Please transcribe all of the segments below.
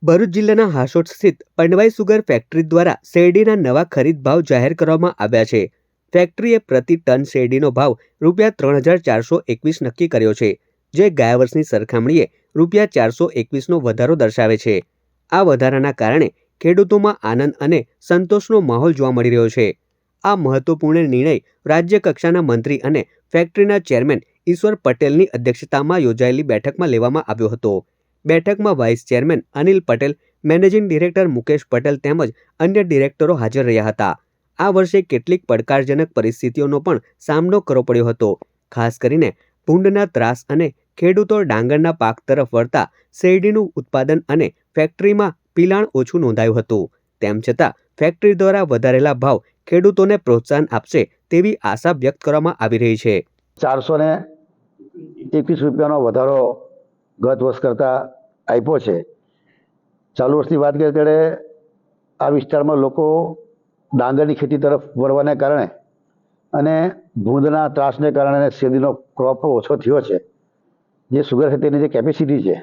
ભરૂચ જિલ્લાના હાસોટ સ્થિત Pandvai sugar factory દ્વારા શેરડીના નવા ખરીદ ભાવ જાહેર કરવામાં આવ્યા છે। ફેક્ટરીએ પ્રતિ ટન શેરડીનો ભાવ ₹3,421 નક્કી કર્યો છે, જે ગયા વર્ષની સરખામણીએ ₹421નો વધારો દર્શાવે છે। આ વધારાના કારણે ખેડૂતોમાં આનંદ અને સંતોષનો માહોલ જોવા મળી રહ્યો છે। આ મહત્વપૂર્ણ નિર્ણય રાજ્ય કક્ષાના મંત્રી અને ફેક્ટરીના ચેરમેન ઈશ્વર પટેલની અધ્યક્ષતામાં યોજાયેલી બેઠકમાં લેવામાં આવ્યો હતો। બેઠકમાં vice chairman Anil Patel, managing director Mukesh Patel તેમજ અન્ય ડિરેક્ટરો હાજર રહ્યા હતા। આ વર્ષે કેટલીક પડકારજનક પરિસ્થિતિઓનો પણ સામનો કરવો પડ્યો હતો, ખાસ કરીને ભૂંડના ત્રાસ અને ખેડૂતો ડાંગરના પાક તરફ વળતા શેરડીનું ઉત્પાદન અને ફેક્ટરીમાં પિલાણ ઓછું નોંધાયું હતું। તેમ છતાં ફેક્ટરી દ્વારા વધારેલા ભાવ ખેડૂતોને પ્રોત્સાહન આપશે તેવી આશા વ્યક્ત કરવામાં આવી રહી છે। ₹421નો વધારો ગત વર્ષ કરતાં આપ્યો છે। ચાલુ વર્ષની વાત કરીએ ત્યારે આ વિસ્તારમાં લોકો ડાંગરની ખેતી તરફ વળવાને કારણે અને ભૂંડના ત્રાસને કારણે શેરડીનો ક્રોપ પણ ઓછો થયો છે। જે સુગર ખેતીની જે કેપેસિટી છે,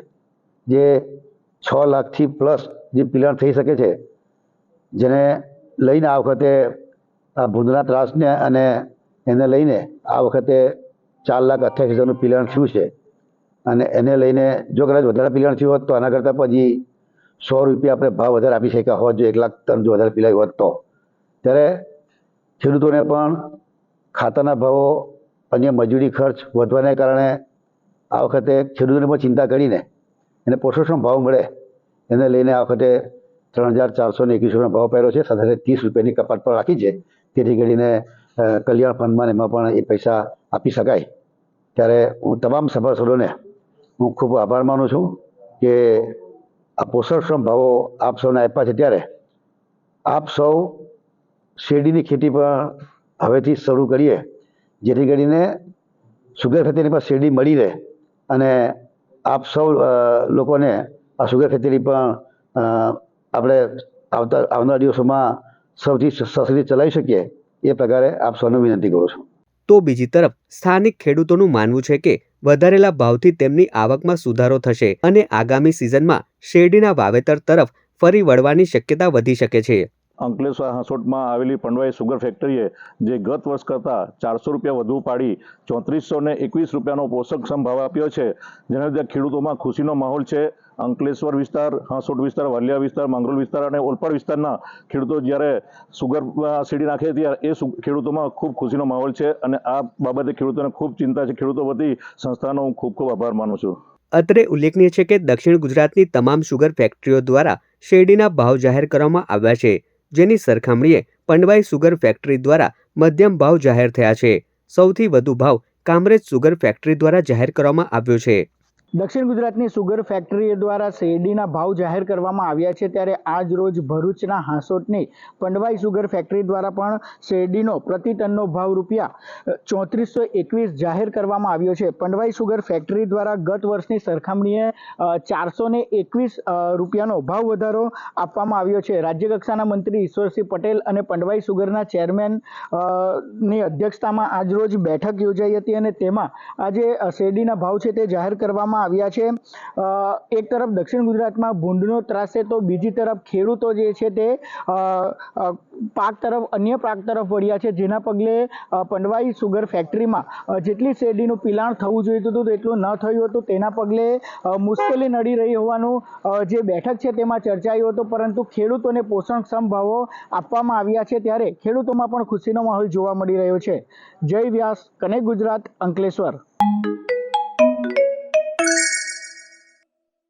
જે 6 લાખથી પ્લસ જે પિલાણ થઈ શકે છે, જેને લઈને આ વખતે આ ભૂંડના ત્રાસને અને એને લઈને આ વખતે 4,28,000નું પિલાણ થયું છે। અને એને લઈને જો કદાચ વધારે પિલાણ થયું હોત તો આના કરતાં પછી ₹100 આપણે ભાવ વધારે આપી શક્યા હોત, જો 1 લાખ ટન જો વધારે પિલાયું હોત તો। ત્યારે ખેડૂતોને પણ ખાતરના ભાવો, અન્ય મજૂરી ખર્ચ વધવાને કારણે આ વખતે ખેડૂતોને પણ ચિંતા કરીને એને પોષણક્ષમ ભાવ મળે એને લઈને આ વખતે ₹3,421નો ભાવ પાડ્યો છે। સાથે ₹30ની કપાત પણ રાખી છે, તેથી કરીને કલ્યાણ ફંડમાં એમાં પણ એ પૈસા આપી શકાય। ત્યારે હું તમામ સભાસદોને હું ખૂબ આભાર માનું છું કે આ પોષણક્ષમ ભાવો આપ સૌને આપ્યા છે। ત્યારે આપ સૌ શેરડીની ખેતી પણ હવેથી શરૂ કરીએ, જેથી કરીને સુગર ખેતીની પણ શેરડી મળી રહે અને આપ સૌ લોકોને આ સુગર ખેતીની પણ આપણે આવનારા દિવસોમાં સૌથી સસ્તી ચલાવી શકીએ એ પ્રકારે આપ સૌને વિનંતી કરું છું। તો બીજી તરફ સ્થાનિક ખેડૂતોનું માનવું છે કે વધારેલા ભાવથી તેમની આવકમાં સુધારો થશે અને આગામી સિઝનમાં શેરડીના વાવેતર તરફ ફરી વળવાની શક્યતા વધી શકે છે। અંકલેશ્વર હાંસોટમાં આવેલી પંડવાઈ સુગર ફેક્ટરીએ જે ગત વર્ષ કરતાં ₹400 વધુ પાડી ₹3421નો પોષકક્ષમ ભાવ આપ્યો છે, જેના લીધે ખેડૂતોમાં ખુશીનો માહોલ છે। અંકલેશ્વર વિસ્તાર, હાંસોટ વિસ્તાર, વાલિયા વિસ્તાર, માંગરોળ વિસ્તાર અને ઓલપાડ વિસ્તારના ખેડૂતો જ્યારે સુગર શેરડી નાખે ત્યારે એ ખેડૂતોમાં ખૂબ ખુશીનો માહોલ છે અને આ બાબતે ખેડૂતોને ખૂબ ચિંતા છે। ખેડૂતો વતી સંસ્થાનો હું ખૂબ આભાર માનું છું। અત્રે ઉલ્લેખનીય છે કે દક્ષિણ ગુજરાતની તમામ સુગર ફેક્ટરીઓ દ્વારા શેરડીના ભાવ જાહેર કરવામાં આવ્યા છે, જેની સરખામણીએ પંડવાઈ સુગર ફેક્ટરી દ્વારા મધ્યમ ભાવ જાહેર થયા છે। સૌથી વધુ ભાવ કામરેજ સુગર ફેક્ટરી દ્વારા જાહેર કરવામાં આવ્યો છે। દક્ષિણ ગુજરાતની સુગર ફેક્ટરી દ્વારા શેરડીના ભાવ જાહેર કરવામાં આવ્યા છે। ત્યારે આજ રોજ ભરૂચના હાંસોટની પંડવાઈ સુગર ફેક્ટરી દ્વારા પણ શેરડીનો પ્રતિ ટનનો ભાવ ₹3421 જાહેર કરવામાં આવ્યો છે। પંડવાઈ સુગર ફેક્ટરી દ્વારા ગત વર્ષની સરખામણીએ ₹421નો ભાવ વધારો આપવામાં આવ્યો છે। રાજ્ય કક્ષાના મંત્રી ઈશ્વરસિંહ પટેલ અને પંડવાઈ સુગરના ચેરમેન ની અધ્યક્ષતામાં આજ રોજ બેઠક યોજાઈ હતી અને તેમાં આજે શેરડીના ભાવ છે તે જાહેર કરવામાં આવ્યા છે। એક તરફ દક્ષિણ ગુજરાતમાં ભૂંડનો ત્રાસ છે, તો બીજી તરફ ખેડૂતો જે છે તે અન્ય પાક તરફ વળ્યા છે, જેના પગલે પંડવાઈ સુગર ફેક્ટરીમાં જેટલી શેરડીનું પિલાણ થવું જોઈતું હતું તેટલું ન થયું હતું, તેના પગલે મુશ્કેલી નડી રહી હોવાનું જે બેઠક છે તેમાં ચર્ચાયું હતું। પરંતુ ખેડૂતોને પોષણક્ષમ ભાવો આપવામાં આવ્યા છે, ત્યારે ખેડૂતોમાં પણ ખુશીનો માહોલ જોવા મળી રહ્યો છે। જય વ્યાસ, કનેક્ટ ગુજરાત, અંકલેશ્વર।